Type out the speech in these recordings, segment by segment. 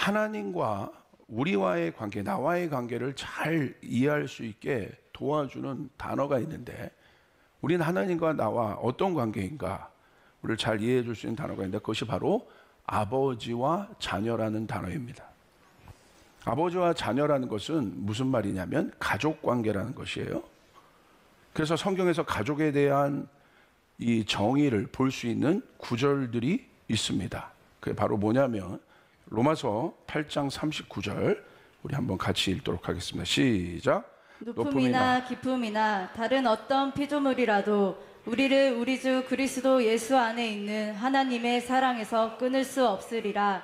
하나님과 우리와의 관계, 나와의 관계를 잘 이해할 수 있게 도와주는 단어가 있는데, 우리는 하나님과 나와 어떤 관계인가 우리를 잘 이해해 줄 수 있는 단어가 있는데, 그것이 바로 아버지와 자녀라는 단어입니다. 아버지와 자녀라는 것은 무슨 말이냐면 가족 관계라는 것이에요. 그래서 성경에서 가족에 대한 이 정의를 볼 수 있는 구절들이 있습니다. 그게 바로 뭐냐면 로마서 8장 39절, 우리 한번 같이 읽도록 하겠습니다. 시작. 높음이나 깊음이나 다른 어떤 피조물이라도 우리를 우리 주 그리스도 예수 안에 있는 하나님의 사랑에서 끊을 수 없으리라.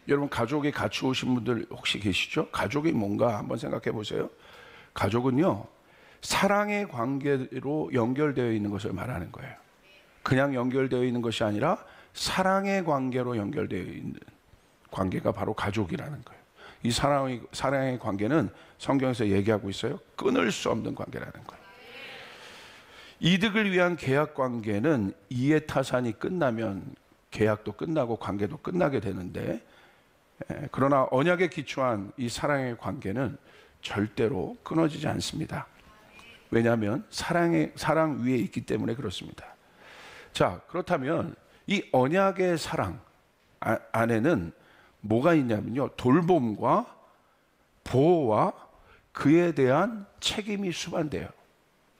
여러분, 가족에 같이 오신 분들 혹시 계시죠? 가족이 뭔가 한번 생각해 보세요. 가족은요, 사랑의 관계로 연결되어 있는 것을 말하는 거예요. 그냥 연결되어 있는 것이 아니라 사랑의 관계로 연결되어 있는 관계가 바로 가족이라는 거예요. 이 사랑의 관계는 성경에서 얘기하고 있어요. 끊을 수 없는 관계라는 거예요. 이득을 위한 계약 관계는 이해타산이 끝나면 계약도 끝나고 관계도 끝나게 되는데, 그러나 언약에 기초한 이 사랑의 관계는 절대로 끊어지지 않습니다. 왜냐하면 사랑 위에 있기 때문에 그렇습니다. 자, 그렇다면 이 언약의 사랑 안에는 뭐가 있냐면요, 돌봄과 보호와 그에 대한 책임이 수반돼요.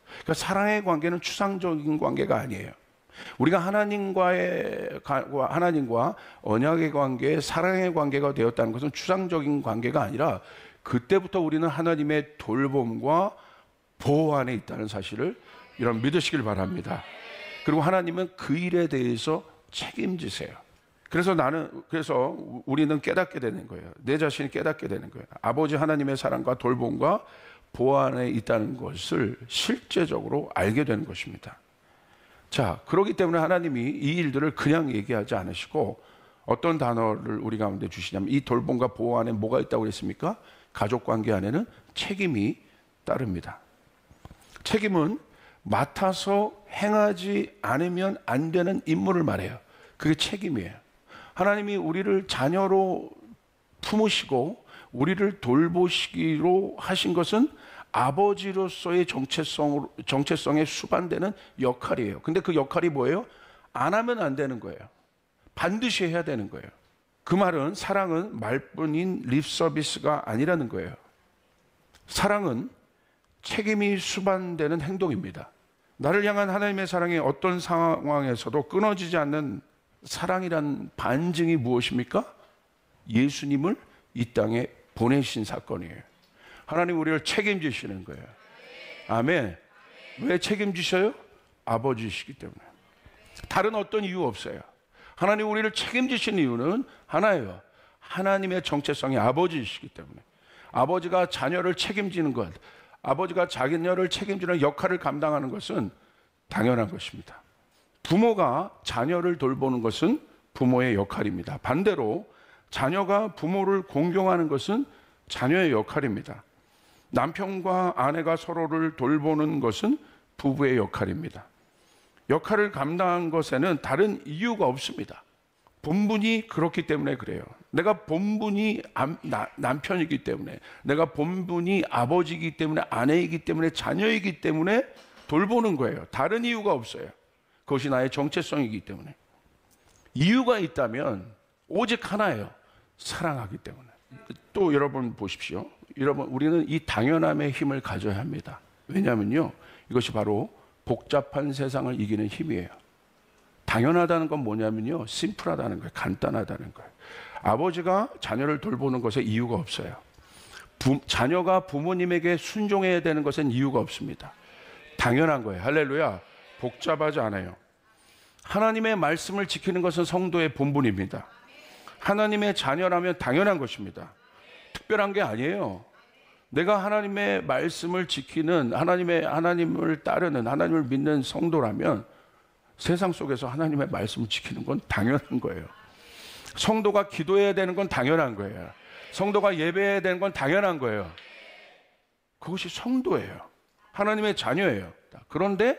그러니까 사랑의 관계는 추상적인 관계가 아니에요. 우리가 하나님과 언약의 관계, 사랑의 관계가 되었다는 것은 추상적인 관계가 아니라 그때부터 우리는 하나님의 돌봄과 보호 안에 있다는 사실을 여러분 믿으시길 바랍니다. 그리고 하나님은 그 일에 대해서 책임지세요. 그래서 우리는 깨닫게 되는 거예요. 내 자신이 깨닫게 되는 거예요. 아버지 하나님의 사랑과 돌봄과 보호 안에 있다는 것을 실제적으로 알게 되는 것입니다. 자, 그렇기 때문에 하나님이 이 일들을 그냥 얘기하지 않으시고 어떤 단어를 우리 가운데 주시냐면, 이 돌봄과 보호 안에 뭐가 있다고 그랬습니까? 가족관계 안에는 책임이 따릅니다. 책임은 맡아서 행하지 않으면 안 되는 임무를 말해요. 그게 책임이에요. 하나님이 우리를 자녀로 품으시고 우리를 돌보시기로 하신 것은 아버지로서의 정체성에 수반되는 역할이에요. 근데 그 역할이 뭐예요? 안 하면 안 되는 거예요. 반드시 해야 되는 거예요. 그 말은 사랑은 말뿐인 립서비스가 아니라는 거예요. 사랑은 책임이 수반되는 행동입니다. 나를 향한 하나님의 사랑이 어떤 상황에서도 끊어지지 않는 사랑이란 반증이 무엇입니까? 예수님을 이 땅에 보내신 사건이에요. 하나님 우리를 책임지시는 거예요. 아멘. 왜 책임지셔요? 아버지시기 때문에. 다른 어떤 이유 없어요. 하나님 우리를 책임지신 이유는 하나예요. 하나님의 정체성이 아버지이시기 때문에. 아버지가 자녀를 책임지는 것, 아버지가 자녀를 책임지는 역할을 감당하는 것은 당연한 것입니다. 부모가 자녀를 돌보는 것은 부모의 역할입니다. 반대로 자녀가 부모를 공경하는 것은 자녀의 역할입니다. 남편과 아내가 서로를 돌보는 것은 부부의 역할입니다. 역할을 감당한 것에는 다른 이유가 없습니다. 본분이 그렇기 때문에 그래요. 내가 본분이 남편이기 때문에, 내가 본분이 아버지이기 때문에, 아내이기 때문에, 자녀이기 때문에 돌보는 거예요. 다른 이유가 없어요. 그것이 나의 정체성이기 때문에. 이유가 있다면 오직 하나예요. 사랑하기 때문에. 또 여러분 보십시오. 여러분, 우리는 이 당연함의 힘을 가져야 합니다. 왜냐하면요, 이것이 바로 복잡한 세상을 이기는 힘이에요. 당연하다는 건 뭐냐면요, 심플하다는 거예요. 간단하다는 거예요. 아버지가 자녀를 돌보는 것에 이유가 없어요. 자녀가 부모님에게 순종해야 되는 것은 이유가 없습니다. 당연한 거예요. 할렐루야. 복잡하지 않아요. 하나님의 말씀을 지키는 것은 성도의 본분입니다. 하나님의 자녀라면 당연한 것입니다. 특별한 게 아니에요. 내가 하나님의 말씀을 지키는, 하나님을 따르는, 하나님을 믿는 성도라면 세상 속에서 하나님의 말씀을 지키는 건 당연한 거예요. 성도가 기도해야 되는 건 당연한 거예요. 성도가 예배해야 되는 건 당연한 거예요. 그것이 성도예요. 하나님의 자녀예요. 그런데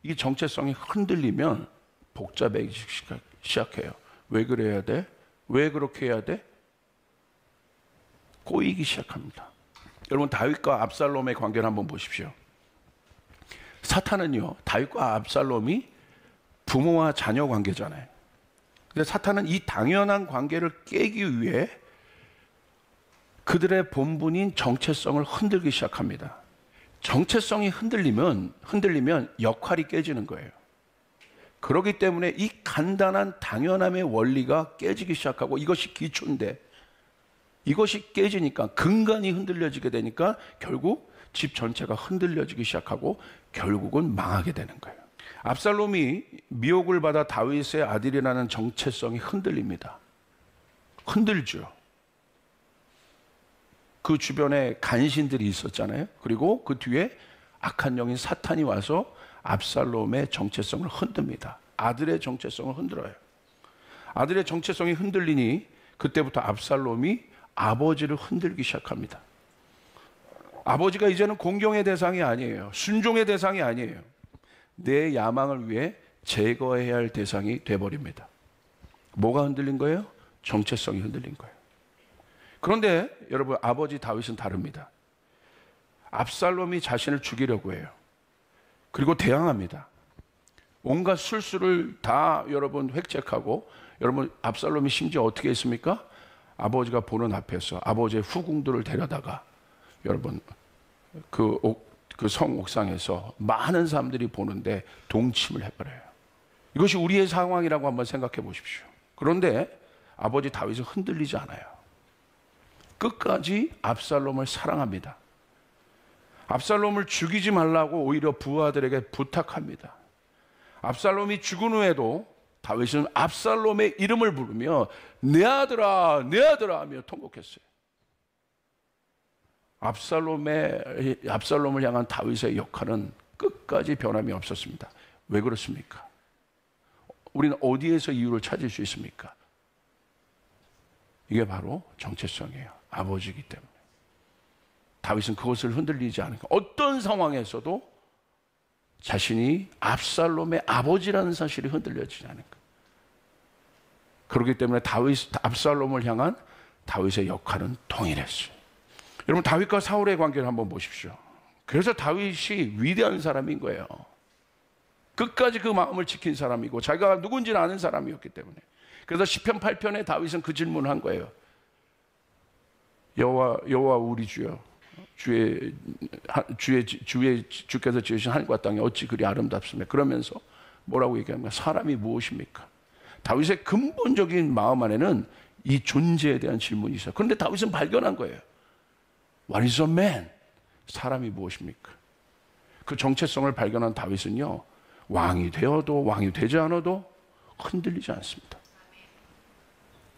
이 정체성이 흔들리면 복잡해지기 시작해요. 왜 그래야 돼? 왜 그렇게 해야 돼? 꼬이기 시작합니다. 여러분, 다윗과 압살롬의 관계를 한번 보십시오. 사탄은요, 다윗과 압살롬이 부모와 자녀 관계잖아요. 근데 사탄은 이 당연한 관계를 깨기 위해 그들의 본분인 정체성을 흔들기 시작합니다. 정체성이 흔들리면 역할이 깨지는 거예요. 그렇기 때문에 이 간단한 당연함의 원리가 깨지기 시작하고, 이것이 기초인데 이것이 깨지니까, 근간이 흔들려지게 되니까 결국 집 전체가 흔들려지기 시작하고 결국은 망하게 되는 거예요. 압살롬이 미혹을 받아 다윗의 아들이라는 정체성이 흔들립니다. 흔들죠. 그 주변에 간신들이 있었잖아요. 그리고 그 뒤에 악한 영인 사탄이 와서 압살롬의 정체성을 흔듭니다. 아들의 정체성을 흔들어요. 아들의 정체성이 흔들리니 그때부터 압살롬이 아버지를 흔들기 시작합니다. 아버지가 이제는 공경의 대상이 아니에요. 순종의 대상이 아니에요. 내 야망을 위해 제거해야 할 대상이 돼버립니다. 뭐가 흔들린 거예요? 정체성이 흔들린 거예요. 그런데 여러분, 아버지 다윗은 다릅니다. 압살롬이 자신을 죽이려고 해요. 그리고 대항합니다. 온갖 술수를 다 여러분 획책하고, 여러분, 압살롬이 심지어 어떻게 했습니까? 아버지가 보는 앞에서 아버지의 후궁들을 데려다가, 여러분, 그 성 옥상에서 많은 사람들이 보는데 동침을 해버려요. 이것이 우리의 상황이라고 한번 생각해 보십시오. 그런데 아버지 다윗은 흔들리지 않아요. 끝까지 압살롬을 사랑합니다. 압살롬을 죽이지 말라고 오히려 부하들에게 부탁합니다. 압살롬이 죽은 후에도 다윗은 압살롬의 이름을 부르며 내 아들아, 내 아들아 하며 통곡했어요. 압살롬을 향한 다윗의 역할은 끝까지 변함이 없었습니다. 왜 그렇습니까? 우리는 어디에서 이유를 찾을 수 있습니까? 이게 바로 정체성이에요. 아버지이기 때문에. 다윗은 그것을 흔들리지 않으니까 어떤 상황에서도 자신이 압살롬의 아버지라는 사실이 흔들려지지 않을까. 그렇기 때문에 압살롬을 향한 다윗의 역할은 동일했어요. 여러분, 다윗과 사울의 관계를 한번 보십시오. 그래서 다윗이 위대한 사람인 거예요. 끝까지 그 마음을 지킨 사람이고 자기가 누군지는 아는 사람이었기 때문에. 그래서 시편 8편에 다윗은 그 질문을 한 거예요. 여호와 우리 주여, 주께서 지으신 하늘과 땅이 어찌 그리 아름답습니까? 그러면서 뭐라고 얘기합니까? 사람이 무엇입니까? 다윗의 근본적인 마음 안에는 이 존재에 대한 질문이 있어요. 그런데 다윗은 발견한 거예요. What is a man? 사람이 무엇입니까? 그 정체성을 발견한 다윗은요, 왕이 되어도 왕이 되지 않아도 흔들리지 않습니다.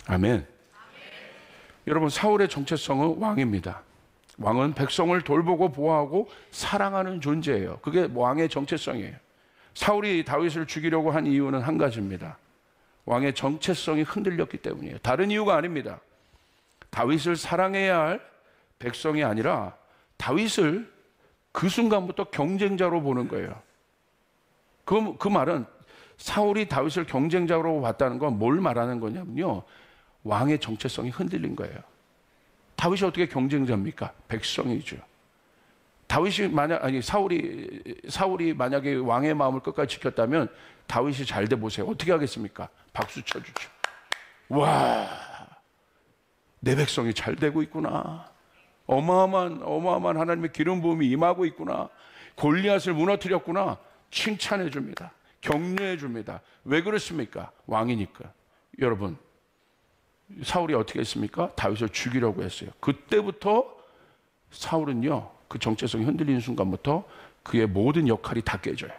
아멘. 여러분, 사울의 정체성은 왕입니다. 왕은 백성을 돌보고 보호하고 사랑하는 존재예요. 그게 왕의 정체성이에요. 사울이 다윗을 죽이려고 한 이유는 한 가지입니다. 왕의 정체성이 흔들렸기 때문이에요. 다른 이유가 아닙니다. 다윗을 사랑해야 할 백성이 아니라 다윗을 그 순간부터 경쟁자로 보는 거예요. 그 말은 사울이 다윗을 경쟁자로 봤다는 건 뭘 말하는 거냐면요, 왕의 정체성이 흔들린 거예요. 다윗이 어떻게 경쟁자입니까? 백성이죠. 사울이 만약에 왕의 마음을 끝까지 지켰다면 다윗이 잘 돼 보세요. 어떻게 하겠습니까? 박수 쳐주죠. 와, 내 백성이 잘 되고 있구나. 어마어마한 하나님의 기름 부음이 임하고 있구나. 골리앗을 무너뜨렸구나. 칭찬해 줍니다. 격려해 줍니다. 왜 그렇습니까? 왕이니까. 여러분, 사울이 어떻게 했습니까? 다윗을 죽이려고 했어요. 그때부터 사울은요, 그 정체성이 흔들리는 순간부터 그의 모든 역할이 다 깨져요.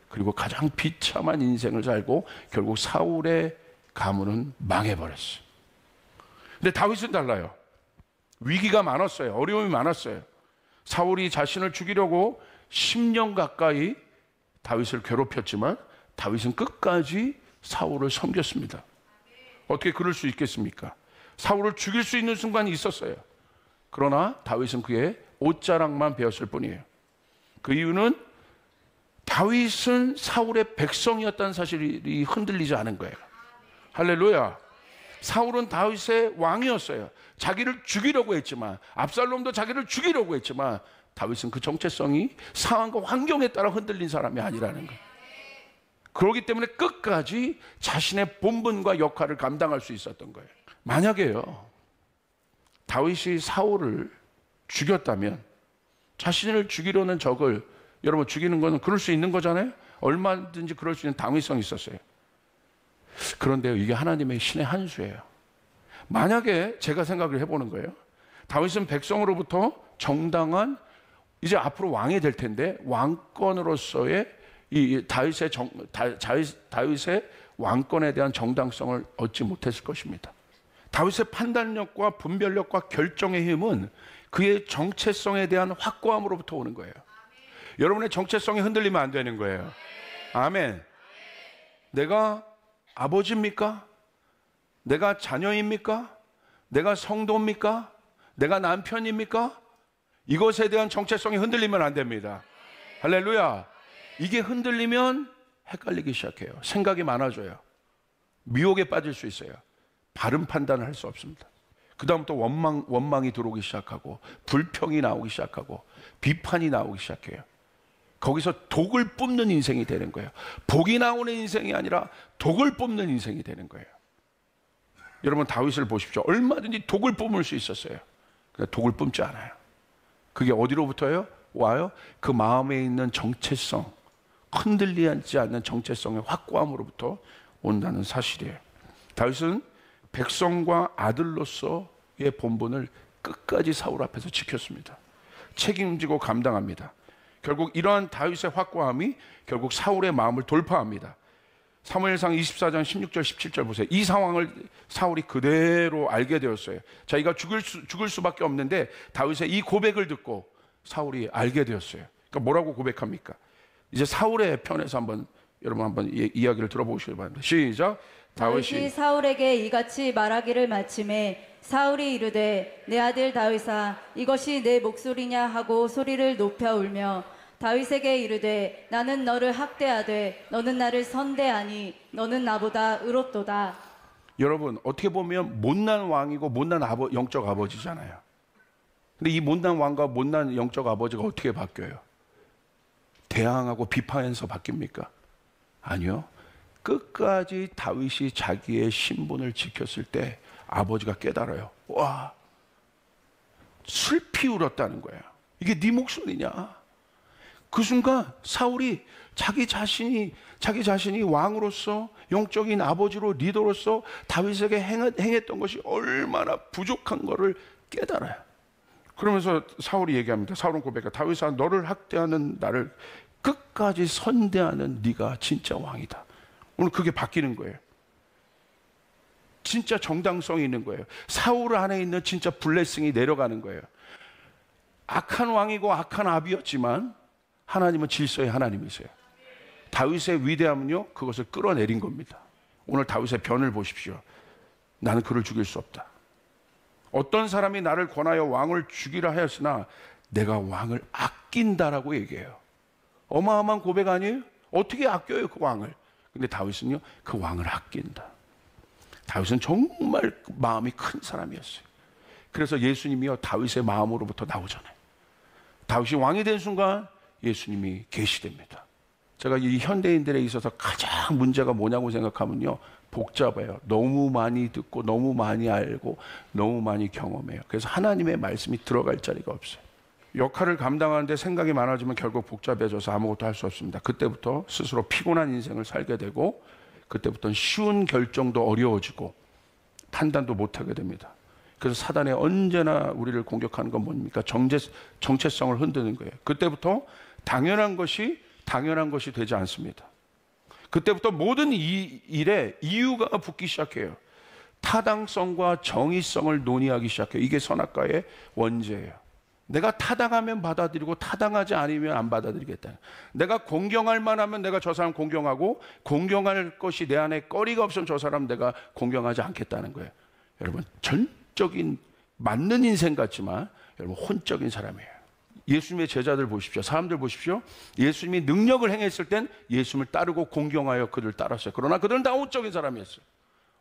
그리고 가장 비참한 인생을 살고 결국 사울의 가문은 망해버렸어요. 근데 다윗은 달라요. 위기가 많았어요. 어려움이 많았어요. 사울이 자신을 죽이려고 10년 가까이 다윗을 괴롭혔지만 다윗은 끝까지 사울을 섬겼습니다. 어떻게 그럴 수 있겠습니까? 사울을 죽일 수 있는 순간이 있었어요. 그러나 다윗은 그의 옷자락만 베었을 뿐이에요. 그 이유는 다윗은 사울의 백성이었다는 사실이 흔들리지 않은 거예요. 할렐루야. 사울은 다윗의 왕이었어요. 자기를 죽이려고 했지만, 압살롬도 자기를 죽이려고 했지만, 다윗은 그 정체성이 상황과 환경에 따라 흔들린 사람이 아니라는 거예요. 그렇기 때문에 끝까지 자신의 본분과 역할을 감당할 수 있었던 거예요. 만약에요, 다윗이 사울을 죽였다면 자신을 죽이려는 적을, 여러분 죽이는 거는 그럴 수 있는 거잖아요. 얼마든지 그럴 수 있는 당위성이 있었어요. 그런데요, 이게 하나님의 신의 한 수예요. 만약에 제가 생각을 해보는 거예요. 다윗은 백성으로부터 정당한, 이제 앞으로 왕이 될 텐데 왕권으로서의 이 다윗의 왕권에 대한 정당성을 얻지 못했을 것입니다. 다윗의 판단력과 분별력과 결정의 힘은 그의 정체성에 대한 확고함으로부터 오는 거예요. 여러분의 정체성이 흔들리면 안 되는 거예요. 아멘. 내가 아버지입니까? 내가 자녀입니까? 내가 성도입니까? 내가 남편입니까? 이것에 대한 정체성이 흔들리면 안 됩니다. 할렐루야. 이게 흔들리면 헷갈리기 시작해요. 생각이 많아져요. 미혹에 빠질 수 있어요. 바른 판단을 할 수 없습니다. 그 다음부터 원망이 들어오기 시작하고, 불평이 나오기 시작하고, 비판이 나오기 시작해요. 거기서 독을 뿜는 인생이 되는 거예요. 복이 나오는 인생이 아니라 독을 뿜는 인생이 되는 거예요. 여러분 다윗을 보십시오. 얼마든지 독을 뿜을 수 있었어요. 그러니까 독을 뿜지 않아요. 그게 어디로부터요? 와요? 그 마음에 있는 정체성, 흔들리지 않는 정체성의 확고함으로부터 온다는 사실이에요. 다윗은 백성과 아들로서의 본분을 끝까지 사울 앞에서 지켰습니다. 책임지고 감당합니다. 결국 이러한 다윗의 확고함이 결국 사울의 마음을 돌파합니다. 사무엘상 24장 16절 17절 보세요. 이 상황을 사울이 그대로 알게 되었어요. 자기가 죽을 수밖에 없는데 다윗의 이 고백을 듣고 사울이 알게 되었어요. 그러니까 뭐라고 고백합니까? 이제 사울의 편에서 여러분 한번 이야기를 들어보시기 바랍니다. 시작. 다윗이 사울에게 이같이 말하기를 마침에 사울이 이르되 내 아들 다윗아 이것이 내 목소리냐 하고 소리를 높여 울며 다윗에게 이르되 나는 너를 학대하되 너는 나를 선대하니 너는 나보다 의롭도다. 여러분 어떻게 보면 못난 왕이고 못난 영적 아버지잖아요. 근데 이 못난 왕과 못난 영적 아버지가 어떻게 바뀌어요? 대항하고 비판해서 바뀝니까? 아니요. 끝까지 다윗이 자기의 신분을 지켰을 때 아버지가 깨달아요. 와, 슬피 울었다는 거예요. 이게 네 목소리냐? 그 순간 사울이 자기 자신이 왕으로서 영적인 아버지로 리더로서 다윗에게 행했던 것이 얼마나 부족한 것을 깨달아요. 그러면서 사울이 얘기합니다. 사울은 고백해. 다윗아 너를 학대하는 나를 끝까지 선대하는 네가 진짜 왕이다. 오늘 그게 바뀌는 거예요. 진짜 정당성이 있는 거예요. 사울 안에 있는 진짜 블레싱이 내려가는 거예요. 악한 왕이고 악한 아비였지만 하나님은 질서의 하나님이세요. 다윗의 위대함은요 그것을 끌어내린 겁니다. 오늘 다윗의 변을 보십시오. 나는 그를 죽일 수 없다. 어떤 사람이 나를 권하여 왕을 죽이라 하였으나 내가 왕을 아낀다라고 얘기해요. 어마어마한 고백 아니에요? 어떻게 아껴요 그 왕을? 근데 다윗은요 그 왕을 아낀다. 다윗은 정말 마음이 큰 사람이었어요. 그래서 예수님이요 다윗의 마음으로부터 나오잖아요. 다윗이 왕이 된 순간 예수님이 계시됩니다. 제가 이 현대인들에 있어서 가장 문제가 뭐냐고 생각하면요 복잡해요. 너무 많이 듣고 너무 많이 알고 너무 많이 경험해요. 그래서 하나님의 말씀이 들어갈 자리가 없어요. 역할을 감당하는데 생각이 많아지면 결국 복잡해져서 아무것도 할 수 없습니다. 그때부터 스스로 피곤한 인생을 살게 되고 그때부터는 쉬운 결정도 어려워지고 판단도 못하게 됩니다. 그래서 사단이 언제나 우리를 공격하는 건 뭡니까? 정체성을 흔드는 거예요. 그때부터 당연한 것이 되지 않습니다. 그때부터 모든 일에 이유가 붙기 시작해요. 타당성과 정의성을 논의하기 시작해요. 이게 선악과의 원죄예요. 내가 타당하면 받아들이고 타당하지 않으면 안 받아들이겠다. 내가 공경할 만하면 내가 저 사람 공경하고 공경할 것이 내 안에 꺼리가 없으면 저 사람 내가 공경하지 않겠다는 거예요. 여러분 전적인 맞는 인생 같지만 여러분 혼적인 사람이에요. 예수님의 제자들 보십시오. 사람들 보십시오. 예수님이 능력을 행했을 땐 예수님을 따르고 공경하여 그를 따랐어요. 그러나 그들은 다 혼적인 사람이었어요.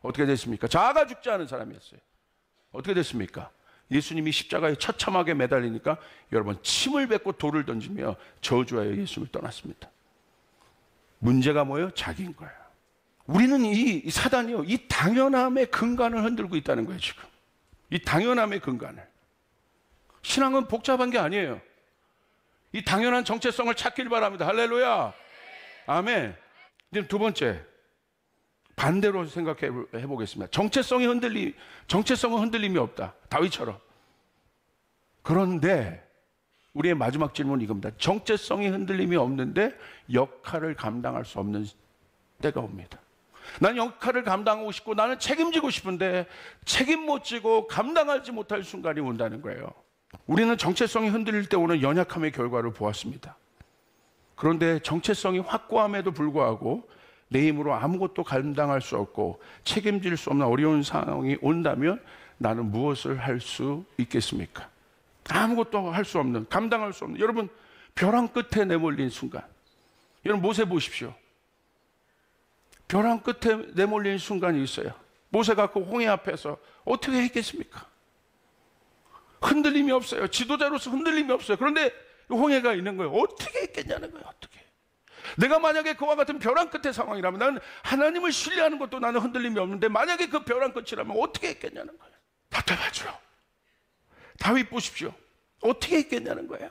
어떻게 됐습니까? 자아가 죽지 않은 사람이었어요. 어떻게 됐습니까? 예수님이 십자가에 처참하게 매달리니까 여러분 침을 뱉고 돌을 던지며 저주하여 예수님을 떠났습니다. 문제가 뭐예요? 자기인 거예요. 우리는 이 사단이요, 이 당연함의 근간을 흔들고 있다는 거예요. 지금 이 당연함의 근간을. 신앙은 복잡한 게 아니에요. 이 당연한 정체성을 찾길 바랍니다. 할렐루야, 아멘. 이제 두 번째, 반대로 생각해 보겠습니다. 정체성은 흔들림이 없다, 다윗처럼. 그런데 우리의 마지막 질문은 이겁니다. 정체성이 흔들림이 없는데 역할을 감당할 수 없는 때가 옵니다. 난 역할을 감당하고 싶고 나는 책임지고 싶은데 책임 못 지고 감당하지 못할 순간이 온다는 거예요. 우리는 정체성이 흔들릴 때 오는 연약함의 결과를 보았습니다. 그런데 정체성이 확고함에도 불구하고 내 힘으로 아무것도 감당할 수 없고 책임질 수 없는 어려운 상황이 온다면 나는 무엇을 할 수 있겠습니까? 아무것도 할 수 없는, 감당할 수 없는. 여러분, 벼랑 끝에 내몰린 순간, 여러분 모세 보십시오. 벼랑 끝에 내몰린 순간이 있어요. 모세가 그 홍해 앞에서 어떻게 했겠습니까? 흔들림이 없어요. 지도자로서 흔들림이 없어요. 그런데 홍해가 있는 거예요. 어떻게 했겠냐는 거예요. 어떻게. 내가 만약에 그와 같은 벼랑 끝의 상황이라면, 나는 하나님을 신뢰하는 것도 나는 흔들림이 없는데 만약에 그 벼랑 끝이라면 어떻게 했겠냐는 거예요. 답답하죠. 다윗 보십시오. 어떻게 했겠냐는 거예요.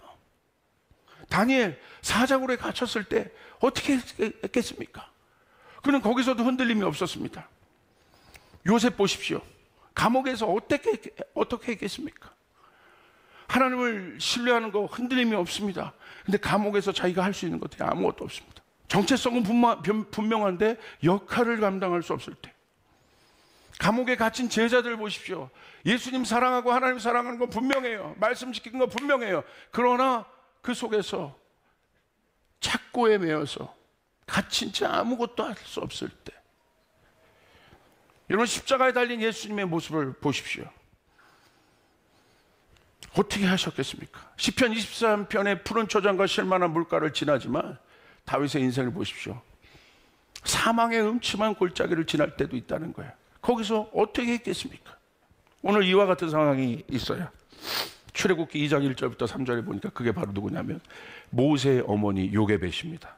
다니엘 사자굴에 갇혔을 때 어떻게 했겠습니까? 그는 거기서도 흔들림이 없었습니다. 요셉 보십시오. 감옥에서 어떻게 했겠습니까? 하나님을 신뢰하는 거 흔들림이 없습니다. 근데 감옥에서 자기가 할 수 있는 것들이 아무것도 없습니다. 정체성은 분명한데 역할을 감당할 수 없을 때. 감옥에 갇힌 제자들 보십시오. 예수님 사랑하고 하나님 사랑하는 건 분명해요. 말씀 지키는 건 분명해요. 그러나 그 속에서 착고에 매여서 갇힌 채 아무것도 할 수 없을 때. 여러분, 십자가에 달린 예수님의 모습을 보십시오. 어떻게 하셨겠습니까? 시편 23편의 푸른 초장과 실만한 물가를 지나지만 다윗의 인생을 보십시오. 사망의 음침한 골짜기를 지날 때도 있다는 거예요. 거기서 어떻게 했겠습니까? 오늘 이와 같은 상황이 있어요. 출애굽기 2장 1절부터 3절에 보니까 그게 바로 누구냐면 모세의 어머니 요게벳입니다.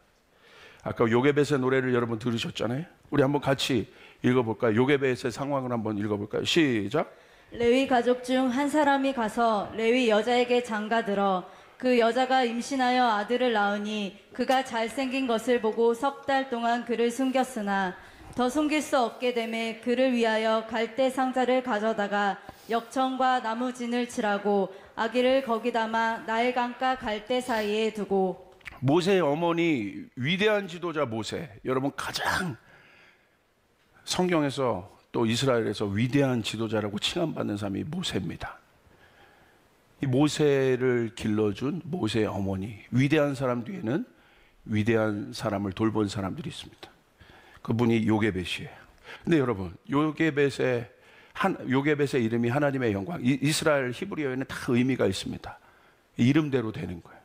아까 요게벳의 노래를 여러분 들으셨잖아요. 우리 한번 같이 읽어볼까요? 요게벳의 상황을 한번 읽어볼까요? 시작. 레위 가족 중 한 사람이 가서 레위 여자에게 장가들어 그 여자가 임신하여 아들을 낳으니 그가 잘생긴 것을 보고 석 달 동안 그를 숨겼으나 더 숨길 수 없게 되매 그를 위하여 갈대 상자를 가져다가 역청과 나무진을 칠하고 아기를 거기 담아 나일강가 갈대 사이에 두고. 모세의 어머니, 위대한 지도자 모세. 여러분, 가장 성경에서 또 이스라엘에서 위대한 지도자라고 칭함받는 사람이 모세입니다. 이 모세를 길러준 모세의 어머니, 위대한 사람 뒤에는 위대한 사람을 돌본 사람들이 있습니다. 그분이 요게벳이에요. 근데 여러분, 요게벳의 이름이 하나님의 영광. 이스라엘 히브리어에는 다 의미가 있습니다. 이름대로 되는 거예요.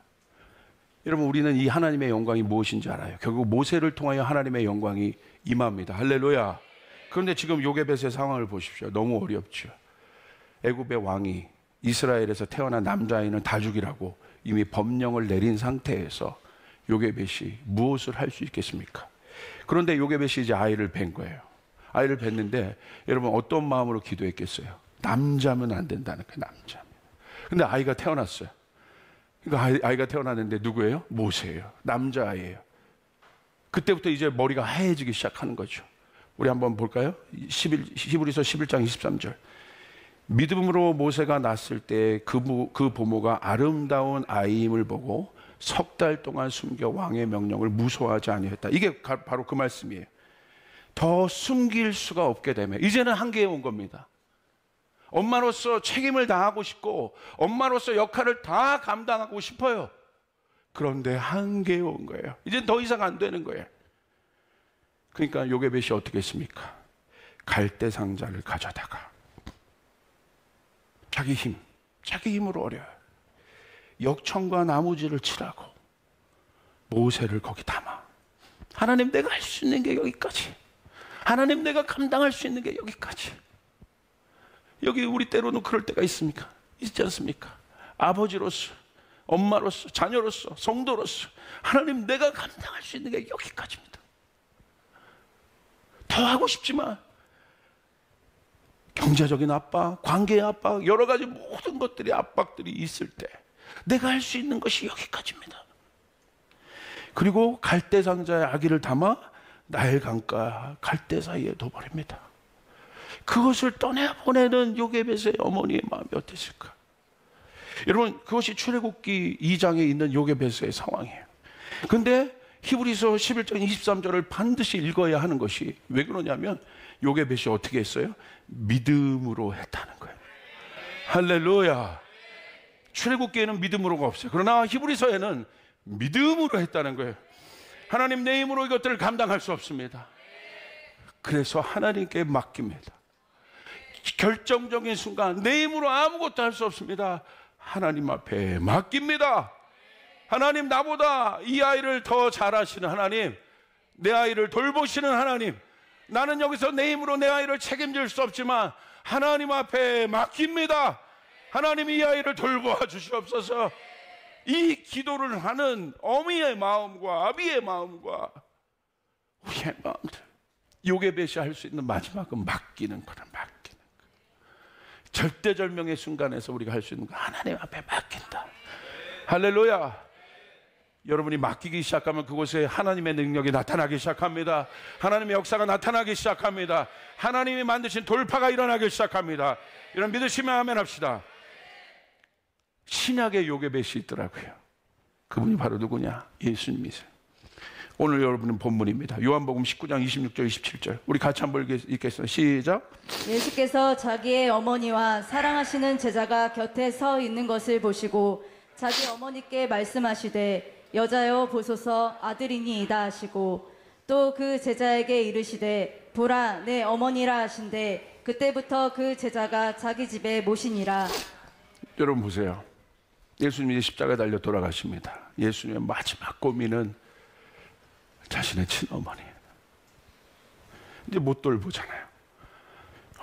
여러분, 우리는 이 하나님의 영광이 무엇인지 알아요. 결국 모세를 통하여 하나님의 영광이 임합니다. 할렐루야. 그런데 지금 요게벳의 상황을 보십시오. 너무 어렵죠. 애굽의 왕이 이스라엘에서 태어난 남자아이는 다 죽이라고 이미 법령을 내린 상태에서 요게벳이 무엇을 할 수 있겠습니까? 그런데 요게벳이 이제 아이를 뵌 거예요. 아이를 뵀는데 여러분, 어떤 마음으로 기도했겠어요? 남자면 안 된다는 거예요. 남자면. 근데 아이가 태어났어요. 그러니까 아이가 태어났는데 누구예요? 모세예요. 남자아이예요. 그때부터 이제 머리가 하얘지기 시작하는 거죠. 우리 한번 볼까요? 히브리서 11장 23절. 믿음으로 모세가 낳았을 때 그 부모가 아름다운 아이임을 보고 석 달 동안 숨겨 왕의 명령을 무소하지 아니했다. 이게 바로 그 말씀이에요. 더 숨길 수가 없게 되면 이제는 한계에 온 겁니다. 엄마로서 책임을 다하고 싶고 엄마로서 역할을 다 감당하고 싶어요. 그런데 한계에 온 거예요. 이제 더 이상 안 되는 거예요. 그러니까 요게벳이 어떻게 했습니까? 갈대 상자를 가져다가 자기 힘으로 어려요. 역청과 나무지를 칠하고 모세를 거기 담아. 하나님, 내가 할 수 있는 게 여기까지. 하나님, 내가 감당할 수 있는 게 여기까지. 여기 우리 때로는 그럴 때가 있습니까? 있지 않습니까? 아버지로서, 엄마로서, 자녀로서, 성도로서 하나님, 내가 감당할 수 있는 게 여기까지입니다. 더 하고 싶지만 경제적인 압박, 관계의 압박, 여러 가지 모든 것들이 압박들이 있을 때 내가 할 수 있는 것이 여기까지입니다. 그리고 갈대상자에 아기를 담아 나일 강가 갈대 사이에 둬버립니다. 그것을 떠내보내는 요게벳의 어머니의 마음이 어땠을까? 여러분, 그것이 출애굽기 2장에 있는 요게벳의 상황이에요. 근데 히브리서 11장 23절을 반드시 읽어야 하는 것이 왜 그러냐면 요게벳이 어떻게 했어요? 믿음으로 했다는 거예요. 할렐루야. 출애굽기에는 믿음으로가 없어요. 그러나 히브리서에는 믿음으로 했다는 거예요. 하나님, 내 힘으로 이것들을 감당할 수 없습니다. 그래서 하나님께 맡깁니다. 결정적인 순간 내 힘으로 아무것도 할 수 없습니다. 하나님 앞에 맡깁니다. 하나님, 나보다 이 아이를 더 잘하시는 하나님, 내 아이를 돌보시는 하나님, 나는 여기서 내 힘으로 내 아이를 책임질 수 없지만 하나님 앞에 맡깁니다. 하나님, 이 아이를 돌보아 주시옵소서. 이 기도를 하는 어미의 마음과 아비의 마음과 우리의 마음들, 요게벳이 할 수 있는 마지막은 맡기는 거라. 맡기는 거. 절대절명의 순간에서 우리가 할 수 있는 거 하나님 앞에 맡긴다. 할렐루야. 여러분이 맡기기 시작하면 그곳에 하나님의 능력이 나타나기 시작합니다. 하나님의 역사가 나타나기 시작합니다. 하나님이 만드신 돌파가 일어나기 시작합니다. 이런 믿으시면 아멘 합시다. 신약의 요게벳이 있더라고요. 그분이 바로 누구냐? 예수님이세요. 오늘 여러분은 본문입니다. 요한복음 19장 26절 27절 우리 같이 한번 읽겠습니다. 시작. 예수께서 자기의 어머니와 사랑하시는 제자가 곁에 서 있는 것을 보시고 자기 어머니께 말씀하시되 여자여 보소서 아들이니이다 하시고 또 그 제자에게 이르시되 보라 내 어머니라 하신대 그때부터 그 제자가 자기 집에 모시니라. 여러분 보세요. 예수님이 십자가에 달려 돌아가십니다. 예수님의 마지막 고민은 자신의 친어머니. 이제 못 돌보잖아요.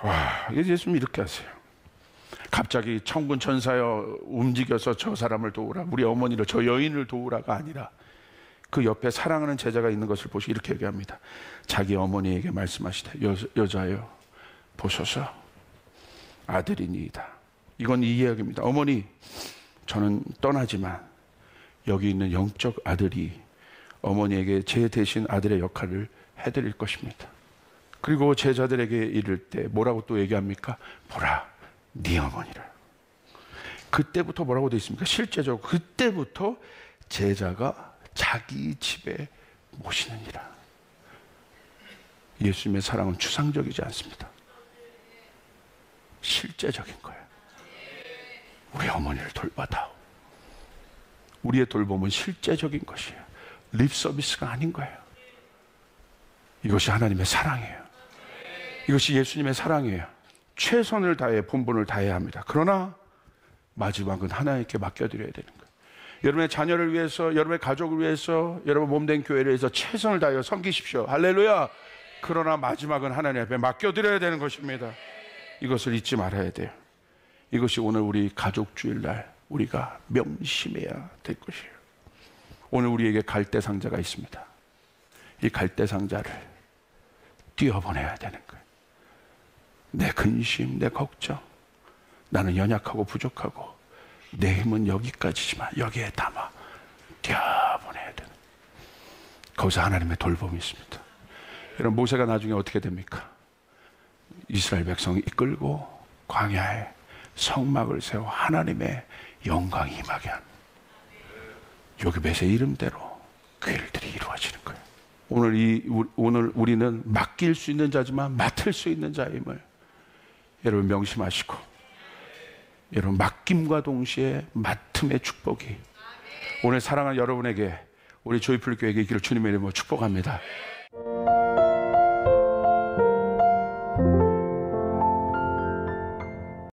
와, 예수님이 이렇게 하세요. 갑자기 천군 천사여 움직여서 저 사람을 도우라, 우리 어머니를, 저 여인을 도우라가 아니라 그 옆에 사랑하는 제자가 있는 것을 보시고 이렇게 얘기합니다. 자기 어머니에게 말씀하시되 여자여 보소서 아들이니이다. 이건 이 이야기입니다. 어머니, 저는 떠나지만 여기 있는 영적 아들이 어머니에게 제 대신 아들의 역할을 해드릴 것입니다. 그리고 제자들에게 이를 때 뭐라고 또 얘기합니까? 보라 네 어머니를. 그때부터 뭐라고 되어 있습니까? 실제적으로 그때부터 제자가 자기 집에 모시느니라. 예수님의 사랑은 추상적이지 않습니다. 실제적인 거예요. 우리 어머니를 돌봐다오. 우리의 돌봄은 실제적인 것이에요. 립 서비스가 아닌 거예요. 이것이 하나님의 사랑이에요. 이것이 예수님의 사랑이에요. 최선을 다해 본분을 다해야 합니다. 그러나 마지막은 하나님께 맡겨드려야 되는 거예요. 여러분의 자녀를 위해서, 여러분의 가족을 위해서, 여러분 몸된 교회를 위해서 최선을 다하여 섬기십시오. 할렐루야. 그러나 마지막은 하나님 앞에 맡겨드려야 되는 것입니다. 이것을 잊지 말아야 돼요. 이것이 오늘 우리 가족주일날 우리가 명심해야 될 것이에요. 오늘 우리에게 갈대 상자가 있습니다. 이 갈대 상자를 띄워보내야 되는 거예요. 내 근심, 내 걱정, 나는 연약하고 부족하고 내 힘은 여기까지지만 여기에 담아 띄워보내야 되는, 거기서 하나님의 돌봄이 있습니다. 여러분, 모세가 나중에 어떻게 됩니까? 이스라엘 백성이 이끌고 광야에 성막을 세워 하나님의 영광이 임하게 한 요게벳의 이름대로 그 일들이 이루어지는 거예요. 오늘 우리는 맡길 수 있는 자지만 맡을 수 있는 자임을 여러분 명심하시고, 여러분 맡김과 동시에 맡음의 축복이 오늘 사랑하는 여러분에게, 우리 조이풀 교회에게 있기를 주님의 이름으로 축복합니다.